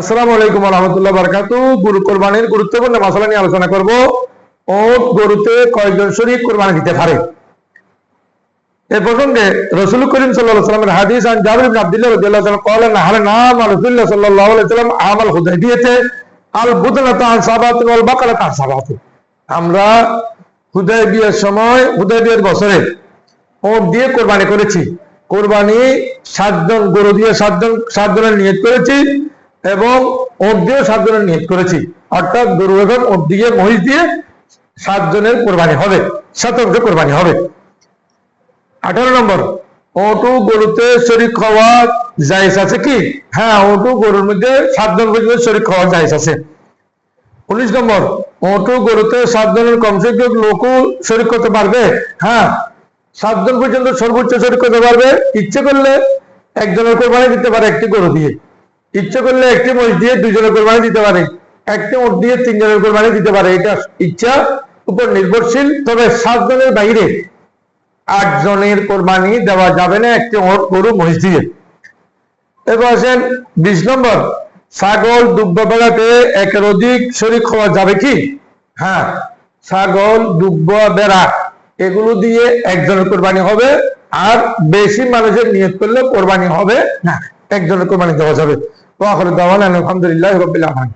আসসালামু আলাইকুম ওয়া রাহমাতুল্লাহি ওয়া বারাকাতুহু। গরু কুরবানির গুরুত্বপূর্ণ মাসালা নিয়ে আলোচনা করব। ওট গরুতে কয়জন শরীক কুরবানি দিতে পারে? এই প্রসঙ্গে রাসূল করিম সাল্লাল্লাহু আলাইহি ওয়াসাল্লামের হাদিস আন জাবির ইবনে আব্দুল্লাহ রাদিয়াল্লাহু তাআলা قال نهى رسول الله صلى الله عليه وسلم عام الحديبية البدنة عن سبعة والبقرة عن سبعة। আমরা হুদায়বিয়ার সময়, হুদায়বিয়ার বছরে ওট দিয়ে কুরবানি করেছি। কুরবানি 7 জন গরু দিয়ে 7 জনের নিয়ত করেছি এবং ওট দিয়ে 7 জনের নিয়ত করেছি। অর্থাৎ গরু এবং ওট দিয়ে মহিষ দিয়ে 7 জনের কুরবানি হবে, 7 অংশে কুরবানি হবে। 18 নম্বর, ওটু গরুতে শরীক হওয়া জায়েজ আছে কি? হ্যাঁ, ওটু গরুর মধ্যে 7 জন পর্যন্ত শরীক হওয়া জায়েজ আছে। 19 নম্বর, ওটু গরুতে 7 জনের কম সংখ্যক লোকও শরীক করতে পারবে। হ্যাঁ, 7 জন পর্যন্ত সর্বোচ্চ শরীক করতে পারবে। ইচ্ছে করলে একজনের কোরবানি দিতে পারে একটি গরু দিয়ে, ইচ্ছে করলে একটি মহিষ দিয়ে 2 জনের কোরবানি দিতে পারে, একটি ওট দিয়ে 3 জনের কোরবানি দিতে পারে। এটা ইচ্ছা উপর নির্ভরশীল। তবে 7 জনের বাইরে 8 জনের কোরবানি দেওয়া যাবে না একটি ওট গরু মহিষ দিয়ে। এবার আসেন 20 নম্বর, ছাগল দুব্বা বেড়াতে একের অধিক শরীক হওয়া যাবে কি? হ্যাঁ, ছাগল দুব্বা বেড়া এগুলো দিয়ে একজনের কোরবানি হবে, আর বেশি মানুষের নিয়ত করলে কোরবানি হবে না, একজনের কোরবানি দেওয়া যাবে। আলহামদুলিল্লাহ রাব্বিল আলামিন।